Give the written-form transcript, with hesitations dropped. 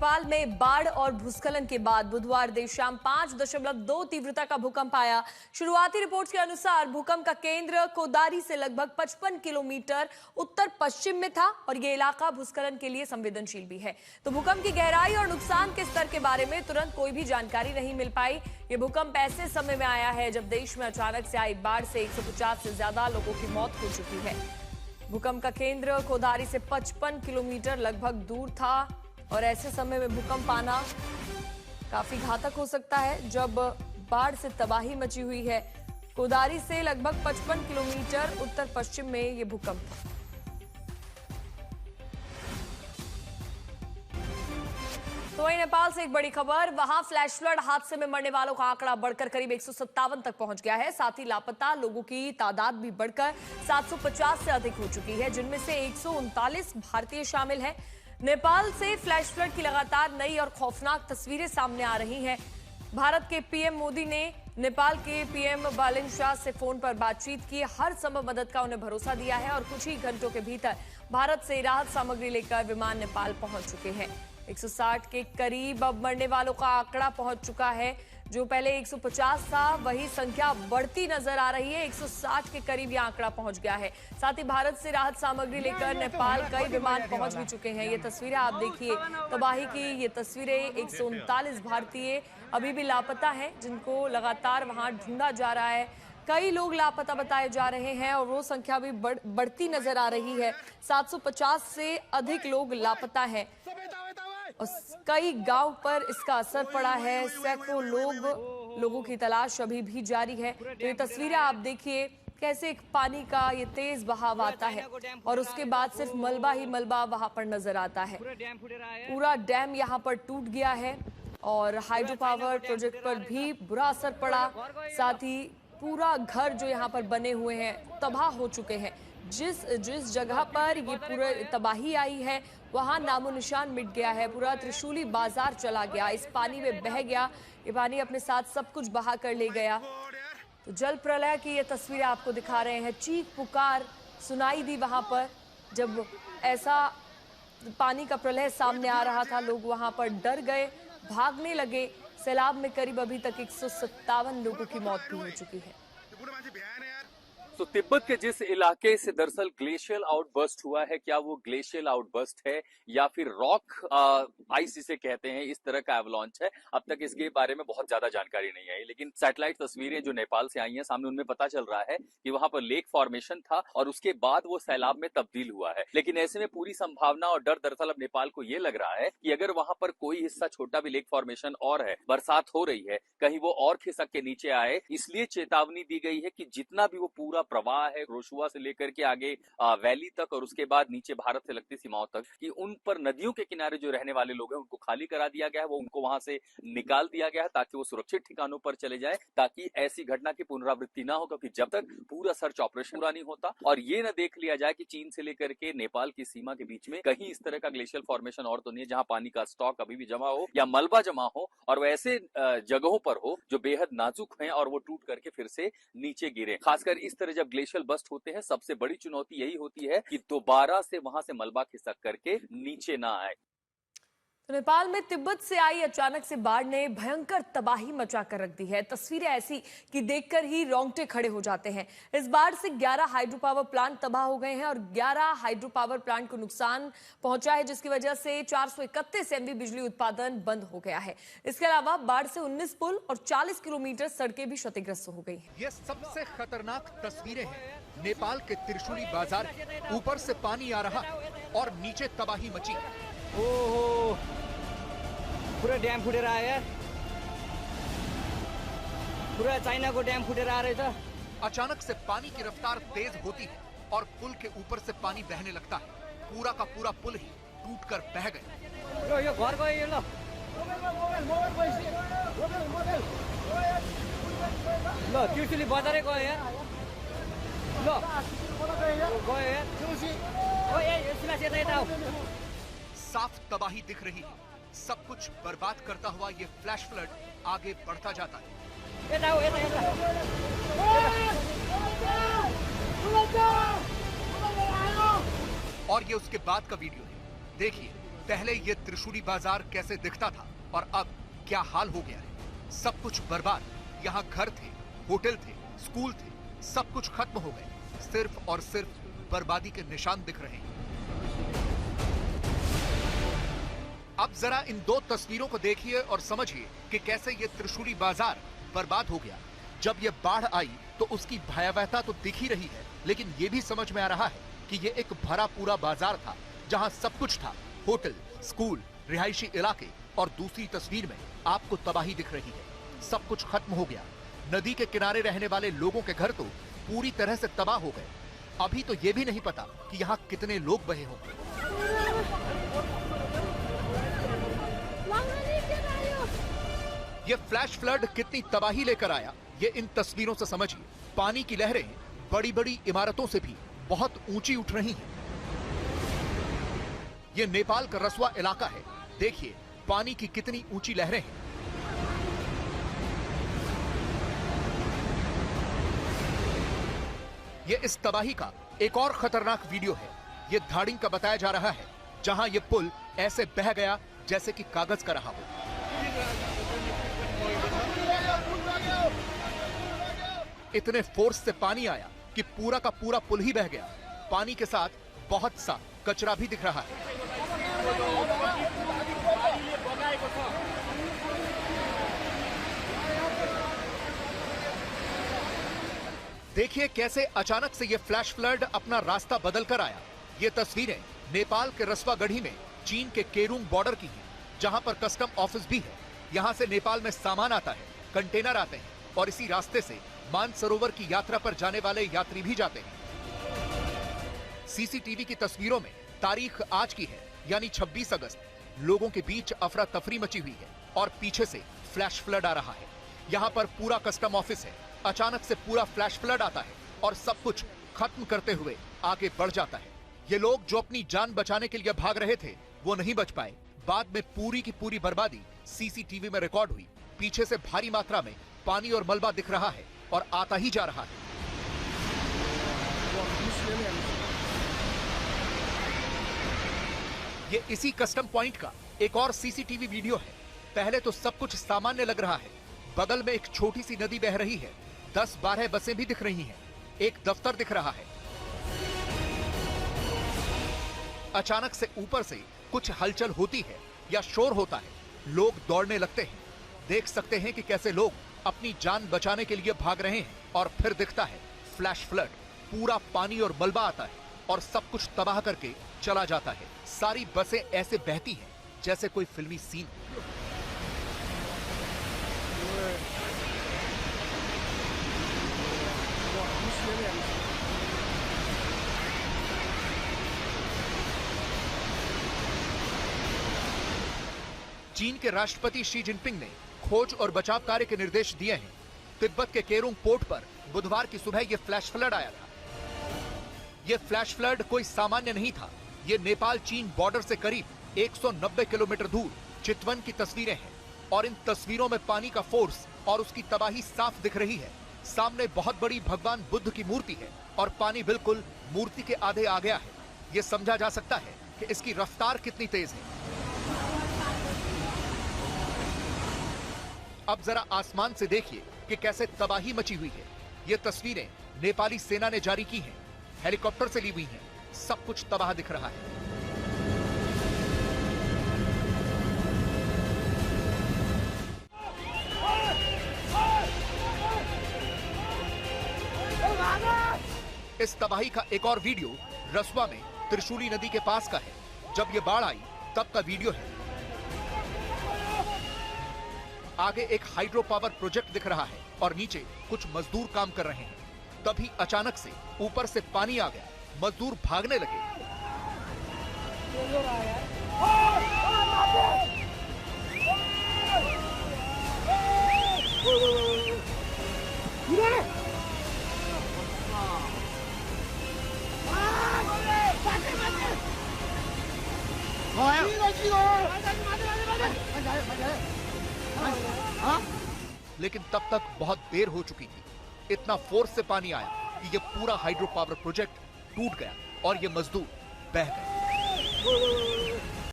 नेपाल में बाढ़ और भूस्खलन के बाद बुधवार देर शाम 5.2 तीव्रता का भूकंप आया। शुरुआती रिपोर्ट्स के अनुसार भूकंप का केंद्र कोदारी से लगभग 55 किलोमीटर उत्तर पश्चिम में था और ये इलाका भूस्खलन के लिए संवेदनशील भी है। तो भूकंप की गहराई और नुकसान के स्तर के बारे में तुरंत कोई भी जानकारी नहीं मिल पाई। ये भूकंप ऐसे समय में आया है जब देश में अचानक से आई बाढ़ से 150 से ज्यादा लोगों की मौत हो चुकी है। भूकंप का केंद्र कोदारी से 55 किलोमीटर लगभग दूर था और ऐसे समय में भूकंप आना काफी घातक हो सकता है जब बाढ़ से तबाही मची हुई है। कोदारी से लगभग 55 किलोमीटर उत्तर पश्चिम में ये भूकंप था। तो वहीं नेपाल से एक बड़ी खबर, वहां फ्लैश फ्लड हादसे में मरने वालों का आंकड़ा बढ़कर करीब 157 तक पहुंच गया है। साथ ही लापता लोगों की तादाद भी बढ़कर 750 से अधिक हो चुकी है, जिनमें से 139 भारतीय शामिल हैं। नेपाल से फ्लैश फ्लड की लगातार नई और खौफनाक तस्वीरें सामने आ रही हैं। भारत के पीएम मोदी ने नेपाल के पीएम बालन शाह से फोन पर बातचीत की, हर संभव मदद का उन्हें भरोसा दिया है और कुछ ही घंटों के भीतर भारत से राहत सामग्री लेकर विमान नेपाल पहुंच चुके हैं। 160 के करीब अब मरने वालों का आंकड़ा पहुंच चुका है। जो पहले 150 था वही संख्या बढ़ती नजर आ रही है। 160 के करीब यह आंकड़ा पहुंच गया है। साथ ही भारत से राहत सामग्री लेकर नेपाल कई विमान पहुंच भी चुके हैं। ये तस्वीरें आप देखिए तबाही की। ये तस्वीरें 139 भारतीय अभी भी लापता हैं, जिनको लगातार वहां ढूंढा जा रहा है। कई लोग लापता बताए जा रहे हैं और वो संख्या भी बढ़ती नजर आ रही है। 750 से अधिक लोग लापता हैं और कई गांव पर इसका असर पड़ा है। सैकड़ों लोगों की तलाश अभी भी जारी है। तो ये तस्वीरें आप देखिए कैसे एक पानी का ये तेज बहाव आता है और उसके बाद सिर्फ मलबा ही मलबा वहां पर नजर आता है। पूरा डैम यहाँ पर टूट गया है और हाइड्रो पावर प्रोजेक्ट पर भी बुरा असर पड़ा। साथ ही पूरा घर जो यहाँ पर बने हुए हैं तबाह हो चुके हैं। जिस जगह पर ये पूरे तबाही आई है वहां नामो निशान मिट गया है। पूरा त्रिशूली बाजार चला गया, इस पानी में बह गया। ये पानी अपने साथ सब कुछ बहा कर ले गया। तो जल प्रलय की ये तस्वीरें आपको दिखा रहे हैं। चीख पुकार सुनाई दी वहां पर जब ऐसा पानी का प्रलय सामने आ रहा था। लोग वहां पर डर गए, भागने लगे। सैलाब में करीब अभी तक 157 लोगों की मौत भी हो चुकी है। तो तिब्बत के जिस इलाके से दरअसल ग्लेशियल आउटबर्स्ट हुआ है, क्या वो ग्लेशियल आउटबर्स्ट है या फिर रॉक आइस इसे कहते हैं, इस तरह का एवलॉन्च है, अब तक इसके बारे में बहुत ज्यादा जानकारी नहीं आई। लेकिन सैटेलाइट तस्वीरें जो नेपाल से आई हैं सामने, उनमें पता चल रहा है कि वहां पर लेक फॉर्मेशन था और उसके बाद वो सैलाब में तब्दील हुआ है। लेकिन ऐसे में पूरी संभावना और डर दरअसल अब नेपाल को ये लग रहा है कि अगर वहां पर कोई हिस्सा छोटा भी लेक फॉर्मेशन और है, बरसात हो रही है, कहीं वो और खिसक के नीचे आए, इसलिए चेतावनी दी गई है कि जितना भी वो पूरा प्रवाह है रोशुआ से लेकर के आगे वैली तक और उसके बाद नीचे भारत से लगती सीमाओं तक, कि उन पर नदियों के किनारे जो रहने वाले लोग हैं उनको खाली करा दिया गया है, वो उनको वहां से निकाल दिया गया है ताकि वो सुरक्षित ठिकानों पर चले जाए, ताकि ऐसी घटना की पुनरावृत्ति ना हो। क्योंकि जब तक पूरा सर्च ऑपरेशन पूरा नहीं होता और ये न देख लिया जाए कि चीन से लेकर के नेपाल की सीमा के बीच में कहीं इस तरह का ग्लेशियल फॉर्मेशन और तो नहीं है जहां पानी का स्टॉक अभी भी जमा हो या मलबा जमा हो और वो ऐसे जगहों पर हो जो बेहद नाजुक हैं और वो टूट करके फिर से नीचे गिरे। खासकर इस तरह जब ग्लेशियल बस्ट होते हैं, सबसे बड़ी चुनौती यही होती है कि दोबारा से वहां से मलबा खिसक करके नीचे ना आए। तो नेपाल में तिब्बत से आई अचानक से बाढ़ ने भयंकर तबाही मचा कर रख दी है। तस्वीरें ऐसी कि देखकर ही रोंगटे खड़े हो जाते हैं। इस बाढ़ से 11 हाइड्रो पावर प्लांट तबाह हो गए हैं और 11 हाइड्रो पावर प्लांट को नुकसान पहुंचा है, जिसकी वजह से 431 MV बिजली उत्पादन बंद हो गया है। इसके अलावा बाढ़ से 19 पुल और 40 किलोमीटर सड़कें भी क्षतिग्रस्त हो गई हैं। ये सबसे खतरनाक तस्वीरें हैं नेपाल के त्रिशूली बाजार। ऊपर से पानी आ रहा और नीचे तबाही मची। ओहो, पूरा डैम फुटेर आयो यार, पूरा चाइना को डैम फुटेर आ रहेछ। अचानक से पानी की रफ्तार तेज होती है और पुल के ऊपर से पानी बहने लगता है। पूरा का पूरा पुल ही टूटकर बह गया। यो घर गयो यो ल त्रिशुली बजारै गयो यार, ल गयो यार। साफ तबाही दिख रही है। सब कुछ बर्बाद करता हुआ ये फ्लैश फ्लड आगे बढ़ता जाता है। और ये उसके बाद का वीडियो है। देखिए पहले ये त्रिशूली बाजार कैसे दिखता था और अब क्या हाल हो गया है। सब कुछ बर्बाद। यहाँ घर थे, होटल थे, स्कूल थे, सब कुछ खत्म हो गए। सिर्फ और सिर्फ बर्बादी के निशान दिख रहे हैं। अब जरा इन दो तस्वीरों को देखिए और समझिए कि कैसे ये त्रिशूली बाजार बर्बाद हो गया। जब ये बाढ़ आई तो उसकी भयावहता तो दिख ही रही है, लेकिन ये भी समझ में आ रहा है कि ये एक भरा पूरा बाजार था जहां सब कुछ था, होटल, स्कूल, रिहायशी इलाके, और दूसरी तस्वीर में आपको तबाही दिख रही है। सब कुछ खत्म हो गया। नदी के किनारे रहने वाले लोगों के घर तो पूरी तरह से तबाह हो गए। अभी तो ये भी नहीं पता कि यहाँ कितने लोग बहे होंगे। ये फ्लैश फ्लड कितनी तबाही लेकर आया, ये इन तस्वीरों से समझिए। पानी की लहरें बड़ी बड़ी इमारतों से भी बहुत ऊंची उठ रही हैं। ये नेपाल का रसवा इलाका है। देखिए पानी की कितनी ऊंची लहरें हैं। ये इस तबाही का एक और खतरनाक वीडियो है। ये धाड़िंग का बताया जा रहा है, जहां ये पुल ऐसे बह गया जैसे कि कागज का रहा हो। इतने फोर्स से पानी आया कि पूरा का पूरा पुल ही बह गया। पानी के साथ बहुत सा कचरा भी दिख रहा है। देखिए कैसे अचानक से ये फ्लैश फ्लड अपना रास्ता बदल कर आया। ये तस्वीरें नेपाल के रसवागढ़ी में चीन के केरुंग बॉर्डर की हैं, जहां पर कस्टम ऑफिस भी है। यहां से नेपाल में सामान आता है, कंटेनर आते हैं, और इसी रास्ते से मानसरोवर की यात्रा पर जाने वाले यात्री भी जाते हैं। सीसीटीवी की तस्वीरों में तारीख आज की है, यानी 26 अगस्त। लोगों के बीच अफरा तफरी मची हुई है और पीछे से फ्लैश फ्लड आ रहा है। यहाँ पर पूरा कस्टम ऑफिस है। अचानक से पूरा फ्लैश फ्लड आता है और सब कुछ खत्म करते हुए आगे बढ़ जाता है। ये लोग जो अपनी जान बचाने के लिए भाग रहे थे वो नहीं बच पाए। बाद में पूरी की पूरी बर्बादी सीसीटीवी में रिकॉर्ड हुई। पीछे से भारी मात्रा में पानी और मलबा दिख रहा है और आता ही जा रहा है। ये इसी कस्टम पॉइंट का एक और सीसीटीवी वीडियो है। पहले तो सब कुछ सामान्य लग रहा है। बगल में एक छोटी सी नदी बह रही है। 10-12 बसें भी दिख रही हैं। एक दफ्तर दिख रहा है। अचानक से ऊपर से कुछ हलचल होती है या शोर होता है। लोग दौड़ने लगते हैं। देख सकते हैं कि कैसे लोग अपनी जान बचाने के लिए भाग रहे हैं और फिर दिखता है फ्लैश फ्लड। पूरा पानी और मलबा आता है और सब कुछ तबाह करके चला जाता है। सारी बसें ऐसे बहती हैं जैसे कोई फिल्मी सीन। चीन के राष्ट्रपति शी जिनपिंग ने खोज और बचाव कार्य के निर्देश दिए हैं। तिब्बत के केरुंग पोर्ट पर बुधवार की सुबह यह फ्लैश फ्लड आया था। यह फ्लैश फ्लड कोई सामान्य नहीं था। ये नेपाल चीन बॉर्डर से करीब 190 किलोमीटर दूर चितवन की तस्वीरें हैं और इन तस्वीरों में पानी का फोर्स और उसकी तबाही साफ दिख रही है। सामने बहुत बड़ी भगवान बुद्ध की मूर्ति है और पानी बिल्कुल मूर्ति के आधे आ गया है। यह समझा जा सकता है कि इसकी रफ्तार कितनी तेज है। अब जरा आसमान से देखिए कि कैसे तबाही मची हुई है। ये तस्वीरें नेपाली सेना ने जारी की हैं, हेलीकॉप्टर से ली हुई हैं। सब कुछ तबाह दिख रहा है। इस तबाही का एक और वीडियो रसवा में त्रिशूली नदी के पास का है। जब ये बाढ़ आई तब का वीडियो है। आगे एक हाइड्रो पावर प्रोजेक्ट दिख रहा है और नीचे कुछ मजदूर काम कर रहे हैं। तभी अचानक से ऊपर से पानी आ गया। मजदूर भागने लगे। लेकिन तब तक बहुत देर हो चुकी थी। इतना फोर्स से पानी आया कि ये पूरा हाइड्रो पावर प्रोजेक्ट टूट गया और ये मजदूर बह गए।